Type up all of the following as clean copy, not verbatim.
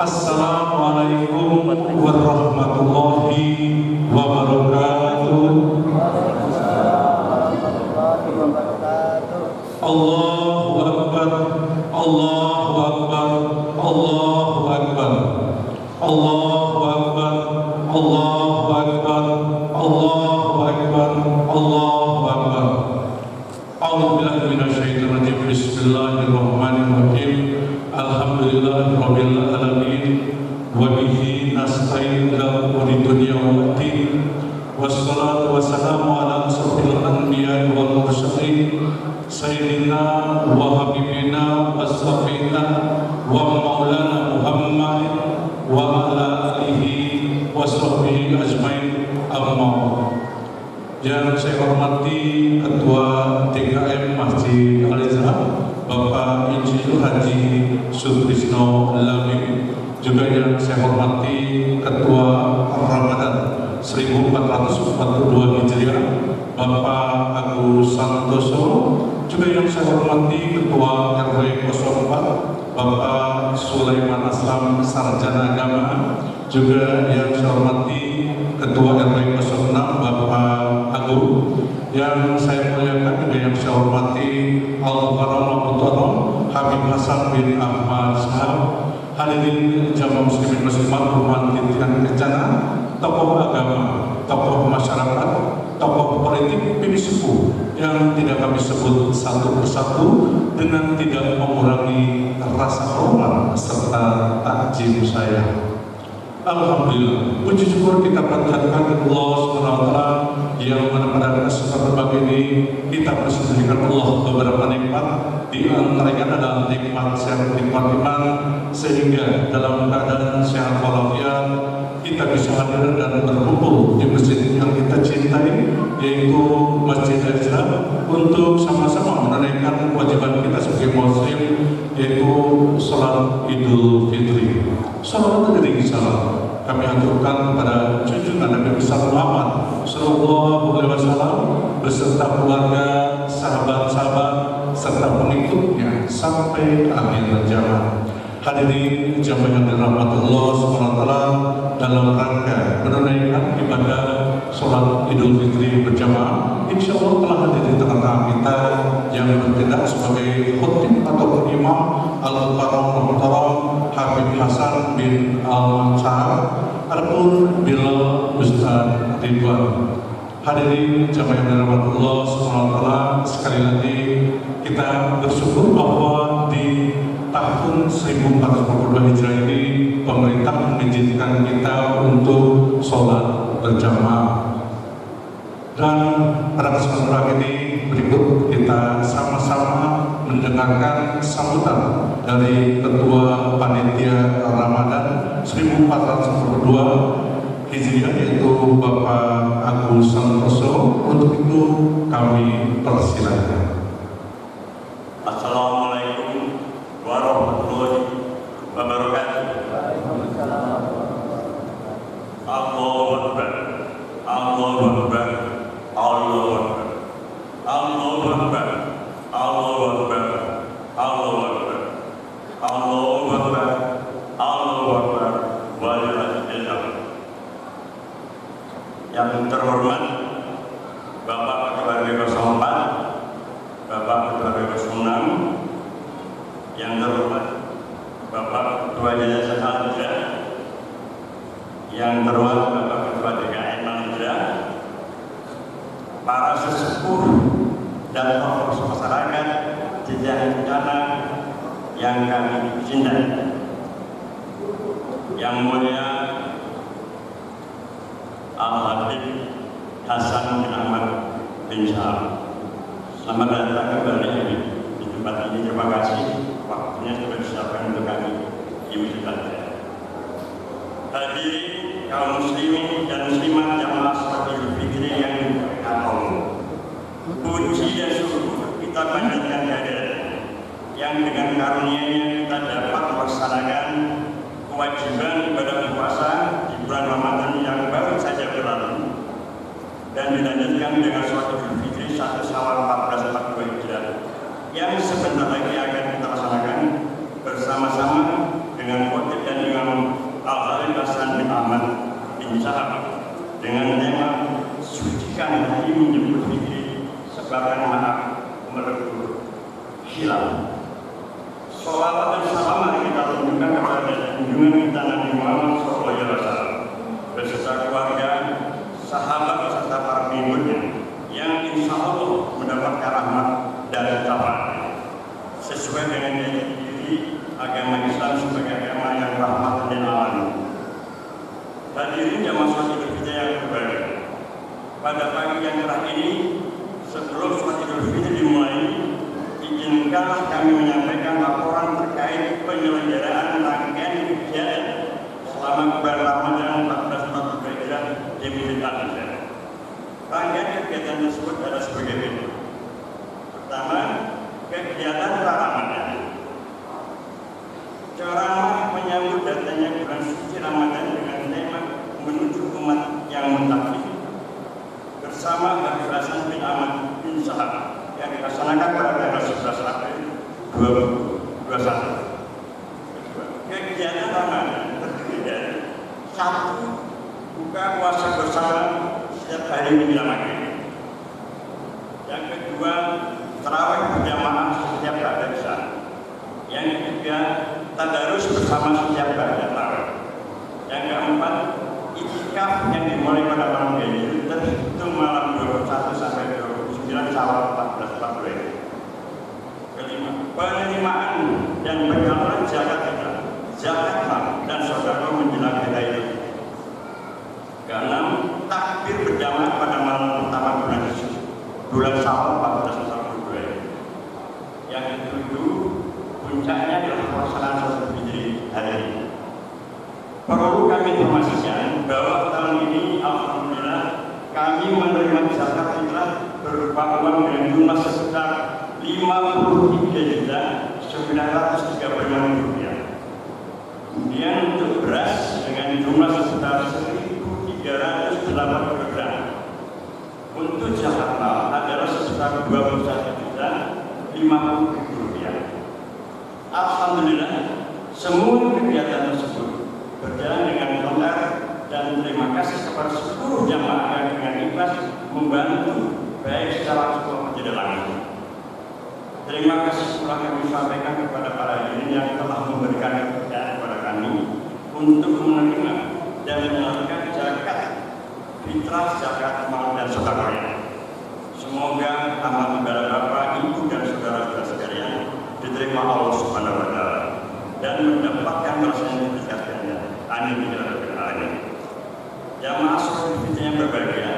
Assalamualaikum warahmatullahi wabarakatuh. Allahu Akbar, Allahu Akbar, Allahu Akbar, Allahu Akbar, Allahu Akbar, Allahu Akbar, Allahu Akbar. A'udzubillahi minasyaitonir rajim. Bismillahirrahmanirrahim. Alhamdulillahirabbil alamin. Wa bihi nasta'in ala umuri dunya waddin. Wassalatu wassalamu ala asyrofil anbiya'i wal mursalin sayyidina wa habibina wa syafiina wa maulana Muhammad wa ala alihi wa sahbihi ajmain. Amma. Yang saya hormati Ketua TKM Masjid Al-Azhar Bapak Insinyur Haji Sutrisno Lamim, juga yang saya hormati Ketua Ramadan 1442 Hijriah Bapak Agus Santoso, juga yang saya hormati Ketua RW 04 Bapak Sulaiman Aslam Sarjana Agama, juga yang saya hormati Ketua RW 06 Bapak Agung, yang saya muliakan juga yang saya hormati Al-Karam Habib Hasan bin Ahmad Sahab, hadirin jamaah muslimin muslimat rumah titian kencana, tokoh agama, tokoh masyarakat, tokoh politik, pimpinan suku yang tidak kami sebut satu persatu dengan tidak mengurangi rasa hormat serta takjim saya. Alhamdulillah, puji syukur kita panjatkan Allah SWT yang mana pada kesempatan pagi ini kita bersyukur Allah beberapa nikmat, di antaranya adalah nikmat sehat, nikmat iman, sehingga dalam keadaan sehat walafiat kita bisa hadir dan berkumpul di masjid yang kita cintai, yaitu Masjid Al-Azhar, untuk sama-sama menunaikan kewajiban kita sebagai muslim, yaitu sholat Idul Fitri. Salawat dari salam kami aturkan kepada junjungan Nabi besar Muhammad Sallallahu Alaihi Wasallam beserta keluarga, sahabat-sahabat serta pengikutnya sampai akhir zaman. Hadirin jamaah yang dirahmati Allah SWT, dalam rangka menunaikan ibadah sholat Idul Fitri berjamaah, insya Allah telah hadir di tengah-tengah kita yang bertindak sebagai khutib atau imam Al-Karam Habib Hasan bin Al-Mansar ataupun Bilal Ustaz Ridwan. Hadirin jamaah yang dirahmati Allah SWT, sekali lagi kita bersyukur bahwa di tahun 1442 Hijrah ini pemerintah mengizinkan kita untuk sholat berjamaah. Dan pada kesempatan ini berikut kita sama-sama mendengarkan sambutan dari Ketua Panitia Ramadan 1442 Hijriah yaitu Bapak Agus Santoso. Untuk itu kami persilahkan. Assalamualaikum warahmatullahi wabarakatuh. Allahu Akbar, Allahu Akbar, Allahu Akbar, Allahu Akbar, Allahu Akbar, Allahu Akbar, Allahu Akbar, Allahu Akbar, walillahilhamd. Yang terhormat Bapak Ketua RW 04, Bapak Ketua RW 06, yang terhormat Bapak Ketua Yayasan Al-Hijrah, yang terhormat Bapak Ketua DKM Al-Hijrah, para sesepuh dan tokoh masyarakat jajaran bencana yang kami cintai, yang mulia Al-Habib Hasan bin Ahmad bin Syahab. Selamat datang kembali di tempat ini. Terima kasih waktunya sudah disiapkan untuk kami di Masjid Al-Hijrah. Hadirin kaum muslimin dan muslimat jamaah salat Idul Fitri yang dimuliakan, puji dan syukur kita panjatkan kehadiran yang dengan karunia-Nya kita dapat melaksanakan kewajiban ibadah puasa di bulan Ramadan yang baru saja berlalu dan dilanjutkan dengan sholat Idul Fitri 1 Syawal 1442 Hijriah yang sebentar lagi akan kita laksanakan bersama-sama dengan khotib dan Imam Al-Habib Hasan bin Ahmad bin Syahab dengan tema sucikan hati menyebut Fitri sebagai maaf merebut hilal. Sholawat dan salam mari kita tunjukkan kepada junjungan kita Nabi Muhammad SAW beserta keluarga, sahabat beserta para pengikutnya yang insya Allah mendapatkan rahmat dari syafaat sesuai dengan diri agama Islam sebagai agama yang rahmat lil alamin. Hadirin jamaah sholat Idul Fitri yang berbahagia, pada pagi yang cerah ini sebelum sholat Idul Fitri dimulai, izinkanlah kami menyampaikan laporan terkait penyelenggaraan rangkaian kegiatan selama bulan Ramadan 1442 Hijriah di Masjid Al-Hijrah. Rangkaian kegiatan tersebut adalah sebagai berikut. Pertama, kegiatan Ramadan. Ceramah menyambut datangnya bulan suci Ramadan dengan tema menuju umat yang mutakin bersama Habib Hasan bin Ahmad bin Syahab yang dilaksanakan pada tanggal 11 April 2021. Kegiatan Ramadan terdiri dari 1. Buka puasa bersama setiap hari menjelang maghrib. Yang kedua, tarawih berjamaah setiap ba'da isya. Yang ketiga, tadarus bersama setiap ba'da tarawih. Yang keempat, iktikaf yang dimulai pada malam Ganjil terhitung malam 21 sampai 29 Syawal 1442. Kelima, penerimaan dan penyaluran zakat fitrah, zakat mal dan sedekah menjelang hari raya. Keenam, takbir berjamaah pada malam pertama bulan Syawal 1442. Yang ketujuh, puncaknya adalah pelaksanaan sholat Fitri hari ini. Perlu kami informasikan bahwa tahun ini alhamdulillah kami menerima zakat fitrah berupa uang dengan jumlah sebesar Rp53.935.000. Kemudian untuk beras dengan jumlah sebesar 1.380 kg. Untuk zakat mal adalah sebesar Rp21.050.000. Alhamdulillah, semua kegiatan tersebut berjalan dengan lancar dan terima kasih kepada seluruh jamaah yang dengan ikhlas membantu baik secara langsung maupun tidak langsung. Terima kasih pula kami sampaikan kepada para hadirin yang telah memberikan kepercayaan kepada kami untuk menerima dan menyalurkan zakat fitrah, zakat mal dan sedekah. Semoga amal ibadah Bapak, Ibu dan saudara-saudara sekalian diterima Allah Subhanahu wa taala dan mendapatkan balasan yang diberikannya. Amin ya rabbal alamin. Jamaah sholat Fitri yang berbahagia,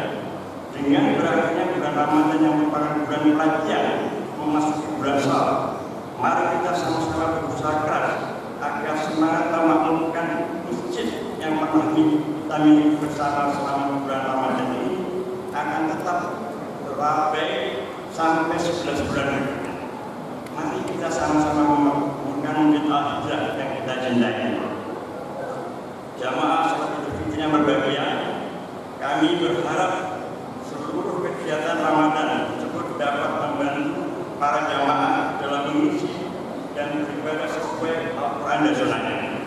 dengan berakhirnya bulan Ramadan yang merupakan bulan pelajaran memasuki bulan Syawal, mari kita sama-sama berusaha keras agar semangat memakmurkan masjid yang pernah kita kita miliki bersama selama bulan Ramadan ini akan tetap tercapai sampai 11 bulan berikutnya. Mari kita sama-sama memakmurkan bid'ah hijrah yang kita cintai. Jamaah sholat Idul Fitri yang berbahagia, kami berharap seluruh kegiatan Ramadan tersebut dapat membantu para jamaah dalam mengisi dan beribadah sesuai Al-Quran dan Sunnah-Nya.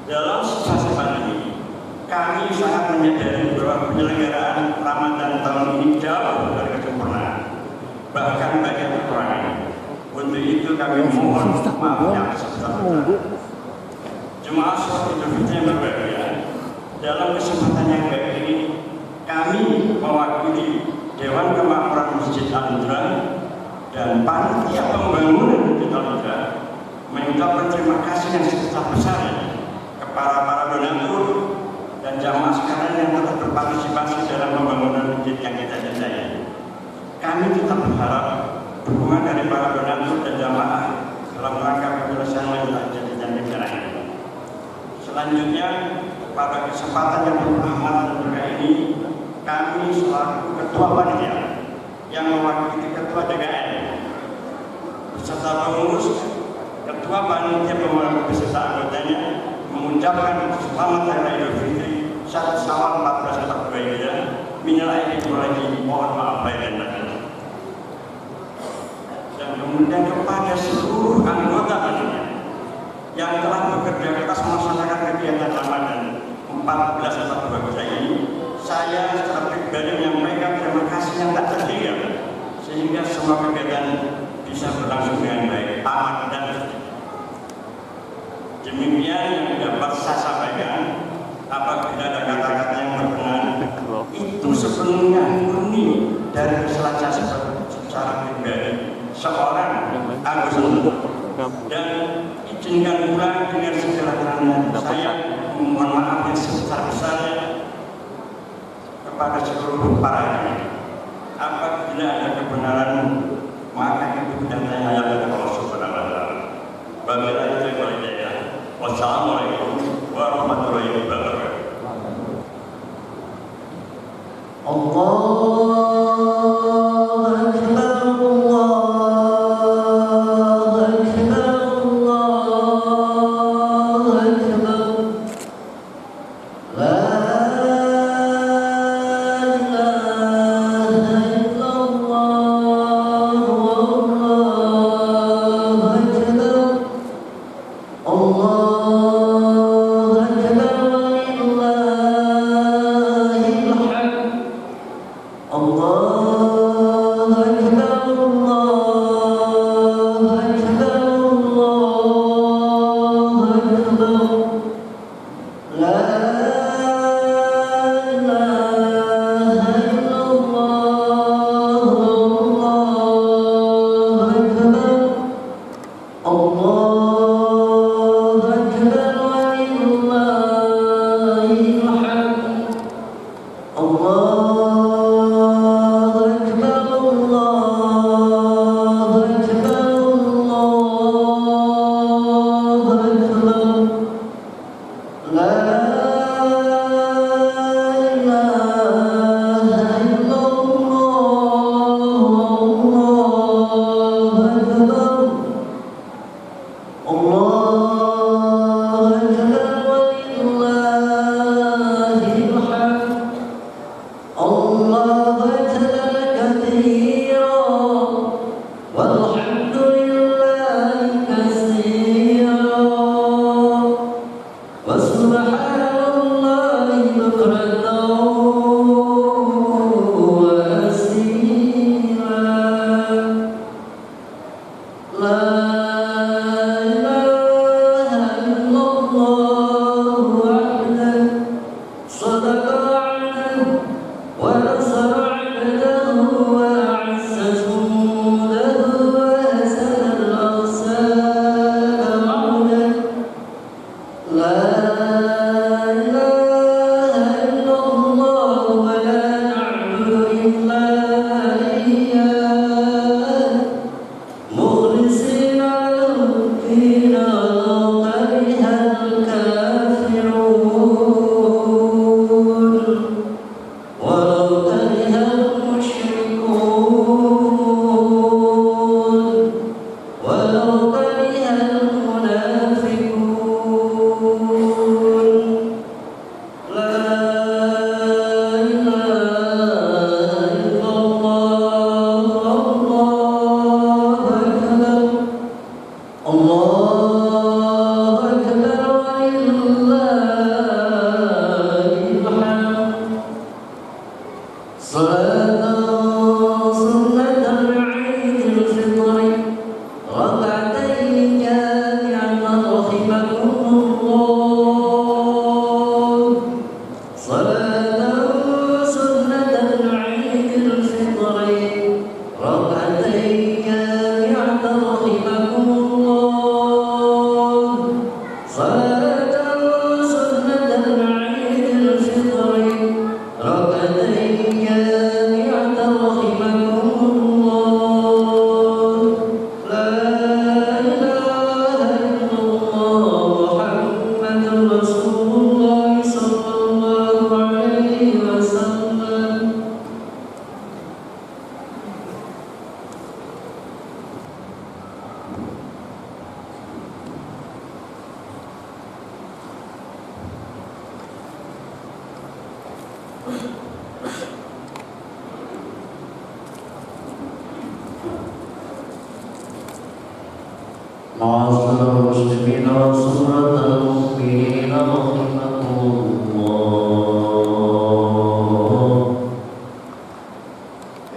Dalam fase ini, kami sangat menyadari bahwa penyelenggaraan Ramadan tahun ini jauh dari kesempurnaan, bahkan banyak kekurangan. Untuk itu kami mohon maaf yang sebesar-besarnya. Jemaah sholat Idul Fitri yang berbahagia, dalam kesempatan yang baik ini, kami mewakili Dewan Kemakmuran Masjid Al-Hijrah dan panitia pembangunan Masjid Al-Hijrah mengucapkan terima kasih yang sebesar-besarnya kepada para donatur dan jamaah sekalian yang telah berpartisipasi dalam pembangunan masjid yang kita cintai. Kami tetap berharap dukungan dari para donatur dan jamaah dalam rangka penyelesaian masalah jadinya negara ini. Selanjutnya, pada kesempatan yang berakhir dan berkah ini, kami selaku Ketua Panitia yang mewakili Ketua DKN beserta pengurus, Ketua Panitia pembangunan beserta anggotanya mengucapkan selamat Hari Raya Idul Fitri 1 Syawal 1442 Hijriah. Minal aidin wal faizin, mohon maaf lahir dan batin. Dan kemudian kepada seluruh anggota panitia yang telah bekerja keras melaksanakan kegiatan Ramadan 1442 Hijriah ini, saya secara pribadi menyampaikan terima kasih yang tak terhingga sehingga semua kegiatan bisa berlangsung dengan baik, aman dan tertib. Demikian yang dapat saya sampaikan. Apabila ada kata-kata yang berkenan, itu sepenuhnya murni dari kesalahan secara pribadi seorang anggota, dan izinkan pula dengan segala kerendahan saya memohon maaf yang sebesar-besarnya kepada seluruh para hadirin. Apabila ada kebenaran, maka itu datanya hanya dari Allah Subhanahu wa Ta'ala. Wabillahi taufiq wal hidayah. Wassalamualaikum warahmatullahi wabarakatuh. مخلصين له الدين ولو كره الكافرون. معاشر المسلمين وسورة المؤمنين رحمكم الله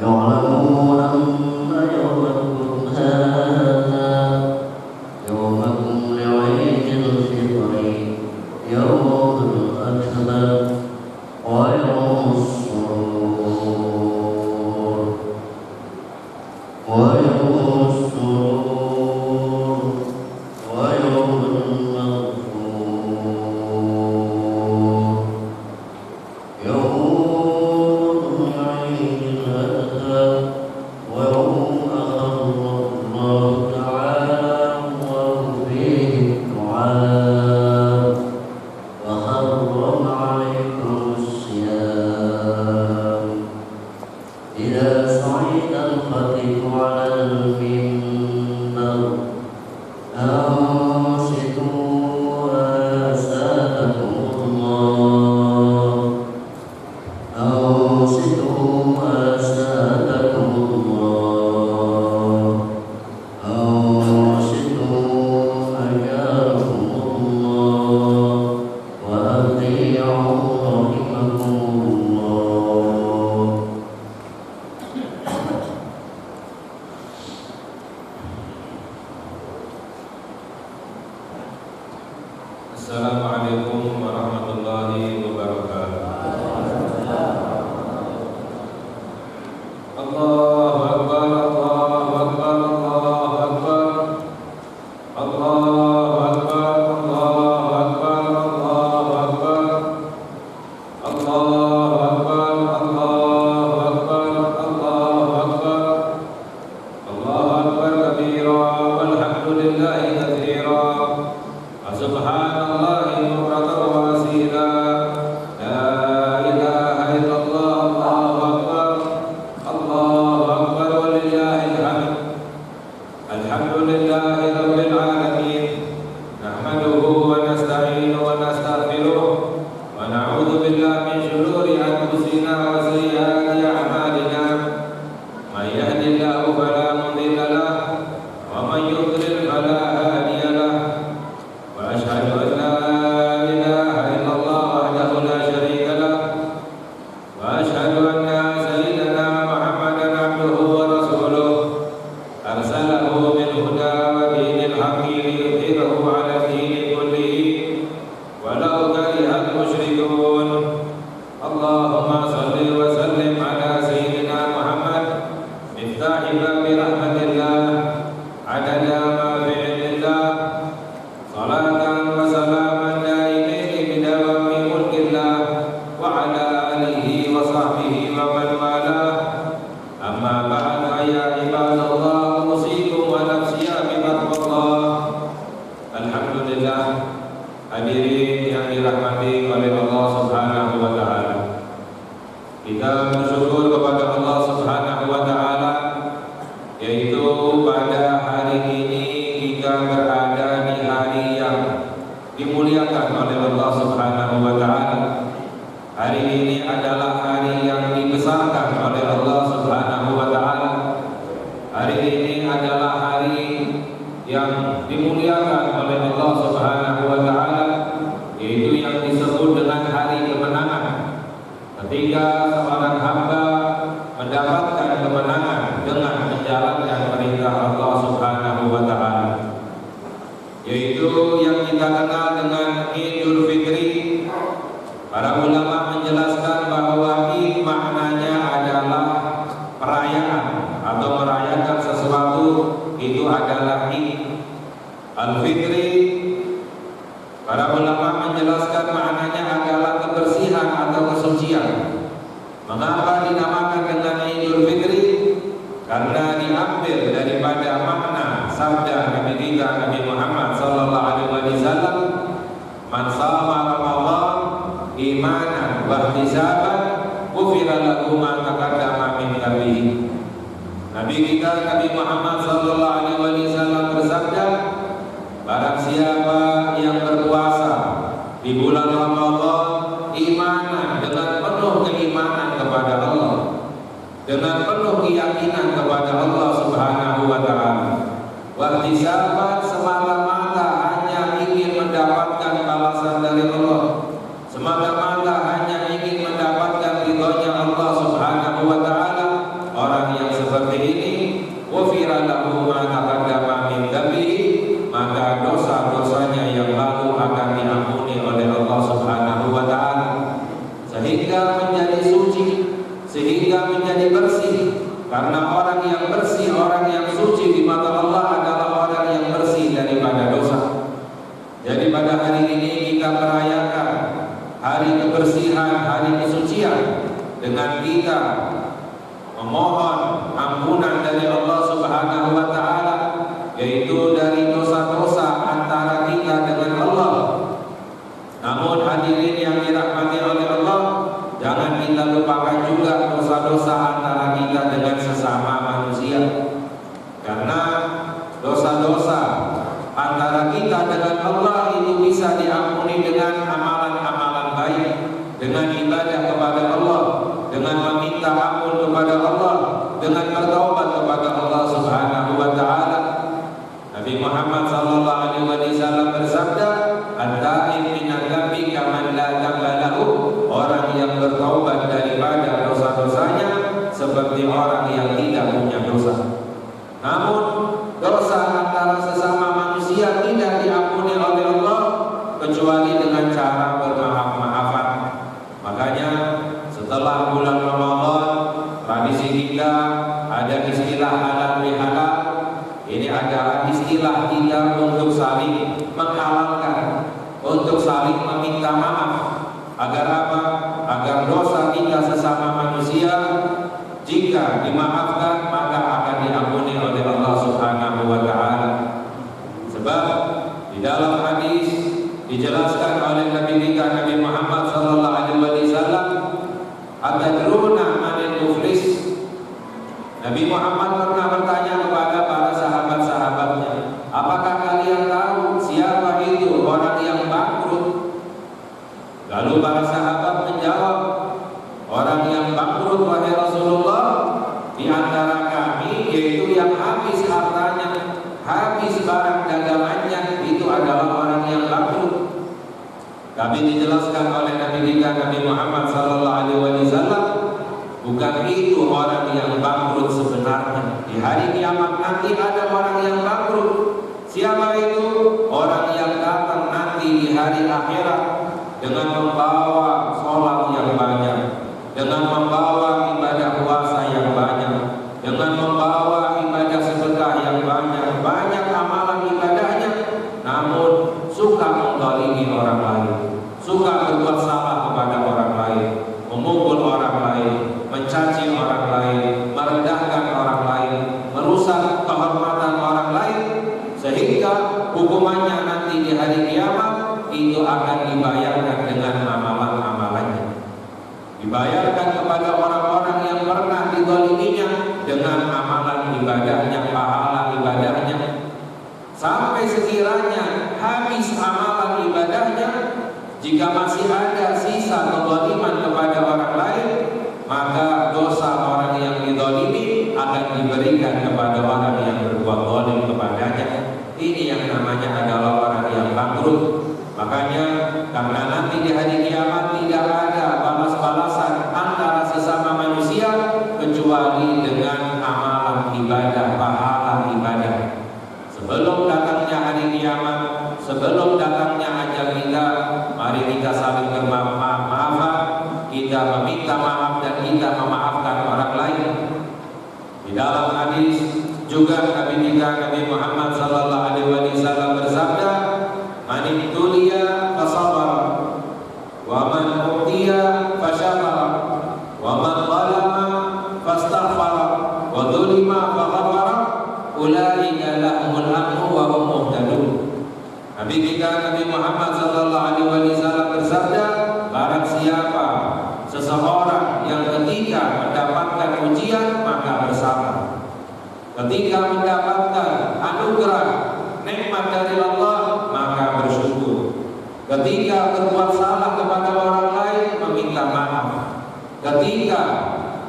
يعلمون أن يومكم هذا يومكم لعيد الفطر يوم الأكبر ويوم السرور ويوم السرور ويوم المغفور يوم العيد الأضحى ويوم أحل الله تعالى الله فيه الدعاء وحرم عليكم الصيام إذا صعد الخطيب على المنبر أنصتوا أسادكم الله أنصتوا أسادكم الله أنصتوا أجاركم الله وأطيعوا رحمكم الله. Assalamualaikum warahmatullahi wabarakatuh. Allahu Akbar, Allahu Akbar, Allahu Akbar. Allahu Akbar, Allahu Akbar, Allahu Akbar. Allahu Akbar, Allahu Akbar, Allahu Akbar. Allahu Akbar kabira walhamdulillahi katsira. Subhanallahi bukratan wa asila. La ilaha illallah. Allahu Akbar. Allahu Akbar walillahil hamd. Alhamdulillahi rabbil alamin. Nahmaduhu wa nasta'inuhu wa nastaghfiruh wa na'udzu billahi min shururi anfusina wa sayyiati a'malina. May yahdihillahu fala mudilla lahu wa may yudlil fala hadiya lahu. وأشهد أن لا إله إلا الله وحده لا شريك له وأشهد أن سيدنا محمدا عبده ورسوله أرسله بالهدى ودين الحق ليظهره على الدين كله ولو كره المشركون. اللهم صل وسلم على سيدنا محمد مفتاح باب رحمة الله عدد ما في علم الله صلاة وسلاما دائمين بدوام ملك الله وعلى آله وصحبه ومن والاه. أما بعد فيا عباد الله أوصيكم ونفسي بتقوى الله. Alhamdulillah, hadirin yang dirahmati oleh Allah Subhanahu wa taala. Kita bersyukur kepada Allah Subhanahu wa taala, yaitu pada hari ini kita berada di hari yang dimuliakan oleh Allah Subhanahu wa taala. Hari ini adalah hari yang dibesarkan oleh Allah Subhanahu wa taala. Hari ini adalah hari yang dimuliakan oleh Allah Subhanahu wa taala, yaitu yang disebut dengan hari kemenangan. Ketika seorang hamba mendapatkan kemenangan dengan menjalankan perintah Allah Subhanahu wa taala, yaitu yang kita kenal dengan Idul Fitri. Para ulama menjelaskan bahwa Id maknanya adalah perayaan atau merayakan sesuatu, itu adalah Id. Al-Fitri, para ulama menjelaskan maknanya adalah kebersihan atau kesucian. Mengapa dinamakan dengan Idul Fitri? Karena diambil daripada makna sabda Nabi kita Nabi Muhammad sallallahu alaihi wasallam, "Man shama Ramadan imanan wa ihtisaban, ghufira lahu ma taqaddama min dhanbihi." Nabi kita Nabi Muhammad sallallahu alaihi wasallam bersabda, barang siapa yang berpuasa di bulan Ramadan imanan, dengan penuh keimanan kepada Allah, dengan penuh keyakinan kepada Allah Subhanahu wa taala, wa ihtisaban, semata-mata hanya ingin mendapatkan balasan dari Allah, semata-mata hanya ingin mendapatkan ridhonya Allah Subhanahu wa taala, orang yang seperti ini ghufira lahu ma taqaddama min dhanbihi, maka dosa-dosanya yang lalu akan diampuni oleh Allah Subhanahu wa taala, sehingga menjadi suci, sehingga menjadi bersih. Karena orang yang bersih, orang yang suci di mata Allah adalah orang yang bersih daripada dosa. Jadi pada hari ini kita merayakan hari kebersihan, hari kesucian, dengan kita memohon ampunan dari Allah Subhanahu wa taala, yaitu dari dosa-dosa antara kita dengan Allah. Namun hadirin yang dirahmati oleh Allah, jangan kita lupakan juga dosa-dosa antara kita dengan sesama manusia. Karena dosa-dosa antara kita dengan Allah itu bisa diampuni dengan amalan-amalan baik, dengan ibadah kepada Allah, dengan meminta ampun kepada Allah, dengan bertaubat kepada Allah Subhanahu wa taala. Nabi Muhammad sallallahu alaihi wasallam bersabda, "At-ta'ib minadz dzambi kaman la dzamba lahu." Orang yang bertaubat daripada dosa-dosanya seperti orang yang tidak punya dosa. Namun dosa antara sesama manusia tidak diampuni oleh Allah kecuali dengan cara bermaaf-maafan. Makanya setelah bulan Ramadan, tradisi kita ada istilah halal bihalal. Ini adalah istilah kita untuk saling menghalalkan, untuk saling meminta maaf. Agar apa? Agar dosa kita sesama manusia jika dimaafkan maka akan diampuni oleh Allah Subhanahu wa taala. Sebab di dalam hadis dijelaskan oleh Nabi kita Nabi Muhammad sallallahu alaihi wasallam, "Atadruna manil muflis?" Nabi Muhammad pernah bertanya kepada para sahabat-sahabatnya, "Apakah kalian tahu siapa itu orang yang bangkrut?" Lalu para sahabat menjawab, "Orang yang bangkrut wahai Rasulullah, di antara kami yaitu yang habis hartanya, habis barang dagangannya, itu adalah orang yang bangkrut." Tapi dijelaskan oleh Nabi kita Nabi Muhammad sallallahu alaihi wasallam, bukan itu orang yang bangkrut sebenarnya. Di hari kiamat nanti ada orang yang bangkrut. Siapa itu? Orang yang datang nanti di hari akhirat dengan membawa sholat yang banyak, dengan membawa ibadah puasa yang banyak, dengan membawa ibadah sedekah yang banyak, banyak amalan ibadahnya, namun suka menzalimi orang lain, suka berbuat salah kepada orang lain, memukul orang lain, mencaci orang lain, merendahkan orang lain, merusak kehormatan orang lain, sehingga hukumannya nanti di hari kiamat itu akan dibayarkan dengan amalan-amalannya, dibayarkan kepada orang-orang yang pernah dizaliminya dengan amalan ibadahnya, pahala ibadahnya, sampai sekiranya habis amalan ibadahnya. Jika masih ada sisa kezaliman kepada orang lain, maka dosa orang yang dizalimi akan diberikan kepada orang yang berbuat zalim kepadanya. Ini yang namanya adalah orang yang bangkrut. Makanya karena nanti di hari kiamat tidak ada balas-balasan antara sesama manusia kecuali kecuali dengan amalan ibadah, pahala ibadah. Sebelum datangnya hari kiamat, sebelum datangnya ajal kita, mari kita saling bermaaf-maafan, kita meminta maaf dan kita memaafkan orang lain. Di dalam hadis juga Nabi kita Nabi Muhammad sallallahu alaihi wasallam bersabda, "Man ibtuliya fasabara, wa man utiya fasyakara, wa man zalama fastaghfara, wa dzulima faghfara, ulaika lahumul amnu wa hum muhtadun." Nabi kita Nabi Muhammad sallallahu alaihi wasallam bersabda, barang siapa seseorang yang ketika mendapatkan ujian maka bersabar, ketika mendapatkan anugerah nikmat dari Allah maka bersyukur, ketika berbuat salah kepada orang lain meminta maaf, ketika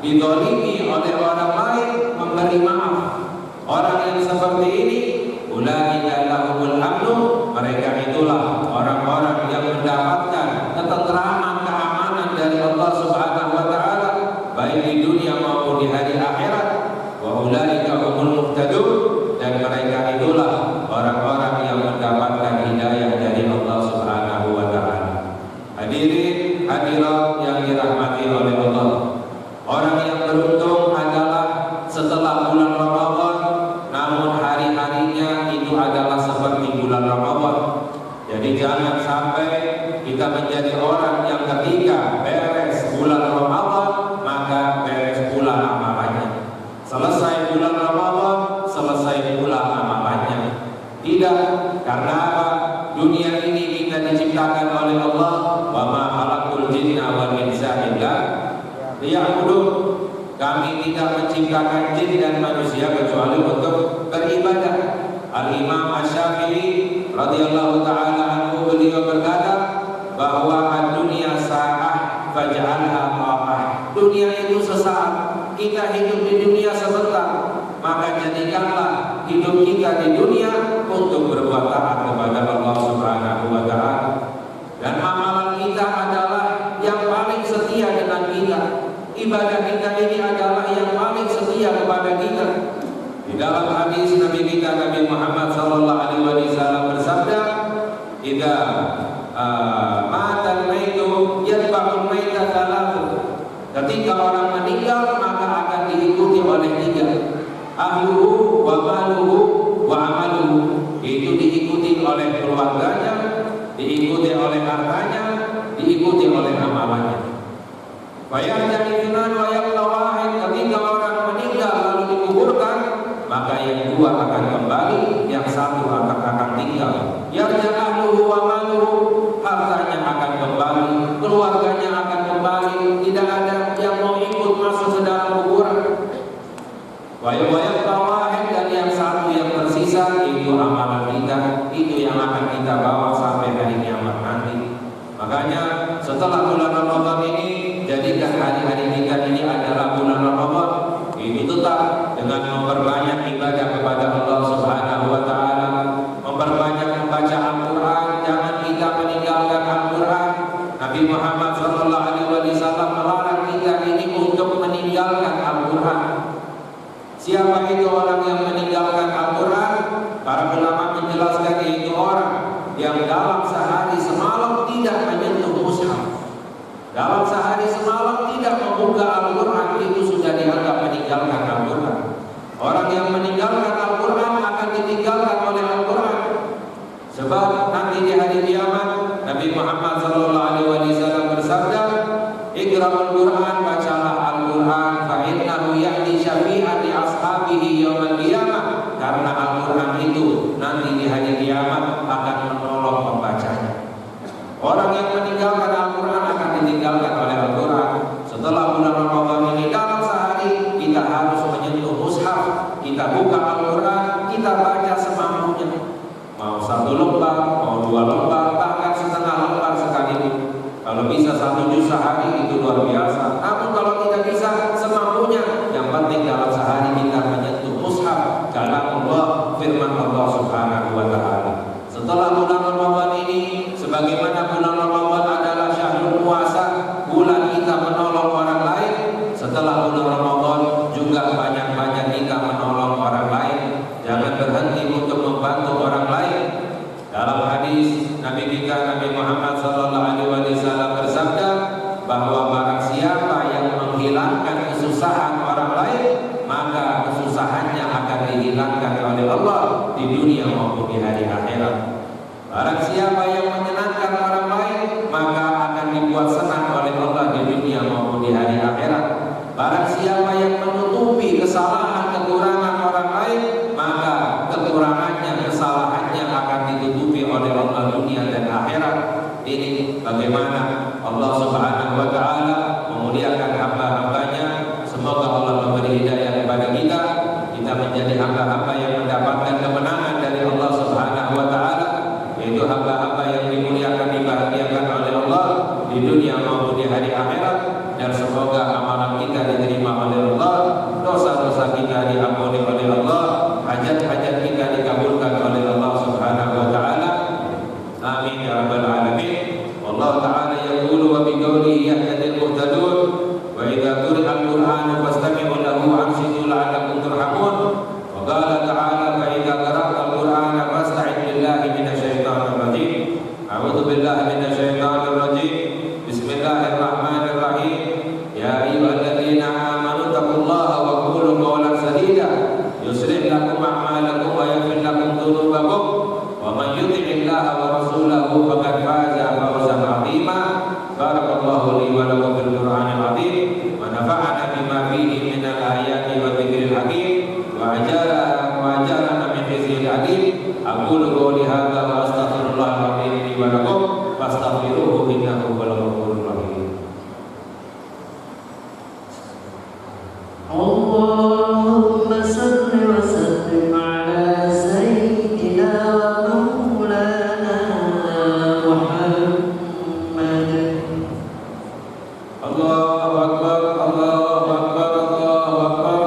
didolimi oleh orang lain memberi maaf. Orang yang seperti ini, ulaika lahumul amnu, mereka itulah orang-orang yang mendapatkan ketentraman, keamanan dari Allah Subhanahu wa taala baik di dunia maupun di hari akhirat. Wa ulaika humul muhtadun, dan mereka itulah orang-orang yang mendapatkan hidayah dari Allah Subhanahu wa taala. Hadirin hadirat yang dirahmati oleh Allah, orang yang beruntung adalah setelah bulan Ramadan namun hari-harinya itu adalah seperti bulan Ramadan. Jadi jangan sampai kita menjadi orang yang ketika beres bulan Ramadan maka beres pula amalannya. Selesai bulan Ramadan, selesai pula amalannya. Tidak, karena apa? Dunia ini kita diciptakan oleh Allah, wa ma khalaqul jinna wal insa illa liya'budun. Kami tidak menciptakan jin dan manusia kecuali untuk beribadah. Al-Imam Asy-Syafi'i radhiyallahu taala anhu beliau berkata bahwa dunia sa'ah faj'alha ta'ah. Dunia itu sesaat, kita hidup di dunia sebentar, maka jadikanlah hidup kita di dunia untuk berbuat taat kepada Allah Subhanahu wa taala. Dan amalan kita adalah yang paling setia dengan kita. Ibadah kita ini adalah yang paling setia kepada kita. Di dalam hadis Nabi kita Nabi Muhammad sallallahu alaihi wasallam bersabda, "Idza mata al-maitu yatba'ul maita thalathu." Ketika orang meninggal maka akan diikuti oleh tiga. Ahluhu wa maluhu wa amaluhu. Itu diikuti oleh keluarganya, diikuti oleh hartanya, diikuti oleh amalannya. Ketika orang meninggal lalu dikuburkan, maka yang dua akan kembali, yang satu akan tinggal. Yarja'ahluhu wa maluhu, hartanya akan kembali, keluarganya akan kembali, tidak ada yang mau ikut masuk ke dalam kuburan. Dan yang satu yang tersisa itu amalan kita, itu yang akan kita bawa sampai hari kiamat nanti. Makanya setelah bulan Ramadan ini, jadikan hari-hari kita ini adalah bulan Ramadan. Ini tetap dengan memperbanyak ibadah kepada Allah Subhanahu wa taala, memperbanyak membaca Al-Qur'an, jangan kita meninggalkan Al-Qur'an. Nabi Muhammad sallallahu alaihi wasallam melarang kita ini untuk meninggalkan Al-Qur'an. Siapa itu orang yang meninggalkan Al-Quran? Para ulama menjelaskan yaitu orang yang dalam sehari semalam tidak menyentuh mushaf, dalam sehari semalam tidak membuka Al-Quran, itu sudah dianggap meninggalkan Al-Quran. Orang yang meninggalkan Al-Quran akan ditinggalkan oleh Al-Quran. Sebab nanti di hari kiamat Nabi Muhammad SAW bersabda, "Iqra'ul Quran, bacalah Al-Quran, fa innahu ya'ti syafi'an li ashabihi yaumil qiyamah." Karena Al-Quran itu nanti di hari kiamat akan menolong pembacanya. Orang yang meninggalkan Al-Quran akan ditinggalkan oleh Al-Quran. Setelah bulan Ramadan ini dalam sehari kita harus menyentuh mushaf, kita buka Al-Quran, kita baca semampunya. Mau satu lembar, mau dua lembar, bahkan setengah lembar sekalipun. Kalau bisa satu juz sehari itu luar biasa. Namun kalau tidak bisa semampunya, yang penting dalam sehari kita menyentuh mushaf, kalam Allah, firman Allah Subhanahu wa taala. Setelah bulan Ramadan ini, sebagaimana bulan Ramadan adalah syahrul puasa, bulan kita menolong orang lain, setelah bulan Ramadan maupun di hari akhirat. Barang siapa yang menyenangkan orang lain, maka akan dibuat senang oleh Allah di dunia maupun di hari akhirat. Barang siapa yang menutupi kesalahan kekurangan orang lain, maka kekurangannya, kesalahannya akan ditutupi oleh Allah dunia dan akhirat. Ini bagaimana Allah Subhanahu wa Ta'ala memuliakan hamba-hambanya. Semoga Allah memberi hidayah kepada kita menjadi hamba-hamba yang mendapatkan kemenangan dari Allah Subhanahu wa Ta'ala, yaitu hamba-hamba yang dimuliakan, dibahagiakan oleh Allah di dunia maupun di hari akhirat. Dan semoga amalan kita diterima oleh Allah, dosa-dosa kita diampuni oleh Allah, hajat-hajat kita dikabulkan oleh Allah Subhanahu wa Ta'ala. Amin ya rabbal alamin. Allah Ta'ala yaqulu wa biqaulihi yahtadil muhtadun wa idza quri'al qur'anu fastami'u lahu ansitu la'allakum turhamun. Wa qala ta'ala fa idza qara'tal qur'ana fasta'id billahi minasyaitonir rajim. A'udzu billahi minasyaitonir rajim. Bismillahirrahmanirrahim. Ya ayyuhalladzina amanu taqullaha wa qulu qawlan sadida yuslih lakum a'malakum wa yaghfir lakum dhunubakum wa man yuti'illaha wa rasulahu faqad faza fawzan 'azima. Barakallahu li wa lakum bil Qur'anil 'azim wa nafa'ana bima fihi minal ayati wa dzikril hakim wa ajarana min khizyil alim. Aqulu qawli hadza wa astaghfirullahal 'azim li wa lakum fastaghfiruhu innahu huwal ghafurur rahim. Allahumma salli wa sallim ala sayyidina wa maulana Muhammad. Allahu akbar, Allahu akbar, Allahu akbar.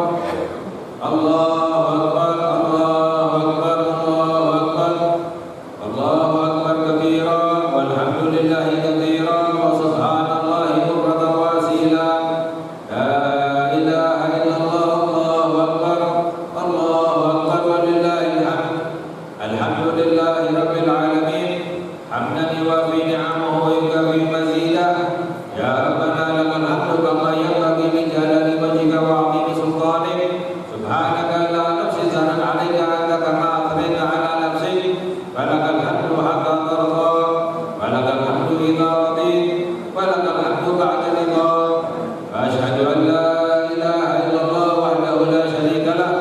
Allahu akbar, Allahu akbar, Allahu akbar. Allahu akbar kabira walhamdulillahi katsira wa subhanallahi bukratan wa asila. La ilaha illallah, Allahu akbar, Allahu akbar walillahil hamd. Alhamdulillahi rabbil alamin. Hamdan yuwafi ni'amahu wa yukafi mazidah. Ya Rabbana lakal hamdu kama yanbaghi li jalali wajhika wa 'azimi sultanik. Subhanaka la nafsi sanan 'alaika anta kama athnayta 'ala nafsik. Walakal hamdu hatta tarda, walakal hamdu idza radit, walakal hamdu ba'da ridha. Wa asyhadu an la ilaha illallah wahdahu la syarika lah,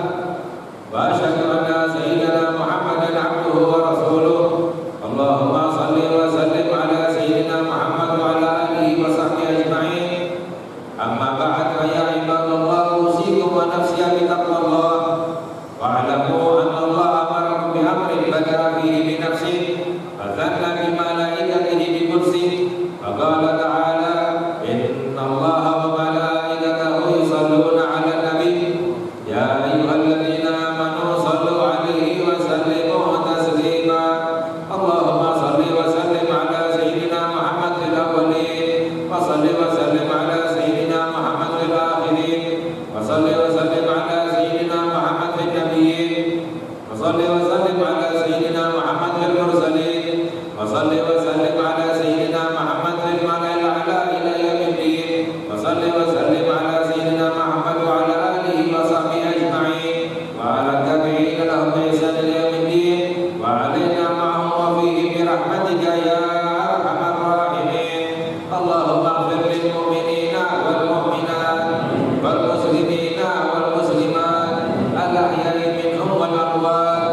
wa asyhadu anna sayyidana Muhammadan 'abduhu wa rasuluh. Allahumma salli wa sallim ala sayyidina Muhammad wa ala alihi wa sahbihi ajma'in. Amma ba'd, fa ya ibadallah, usikum wa nafsi bi taqwallah. Wa'lamu anna Allah amarakum bi amrin bada'a fihi bi nafsihi wa dhanna bi malaikatihi bi kursihi. Wa qala ta'ala inna Allaha wa malaikatahu yusalluna 'alan nabi ya ayyuhalladzina amanu sallu 'alaihi wa sallimu taslima. Allahumma salli wa sallim ala sayyidina Muhammad fil awwalin wa salli wa sallim ala sayyidina Muhammad fil akhirin wa salli wa sallim ala sayyidina Muhammad fil nabiyyin wa salli wa sallim ala sayyidina Muhammad fil mursalin wa salli wa sallim ala sayyidina Muhammad fil mala'il a'la ila yaumiddin wa salli wa sallim ala sayyidina Muhammad wa ala alihi wa sahbihi ajma'in wa ala tabi'in lahum bi ihsan ila yaumiddin wa alaina ma'ahum wa fihim bi rahmatika ya arhamar rahimin. Allahumma ighfir lil mu'minina wal mu'minat wal muslimina wal muslimat al ahya'i minhum wal amwat.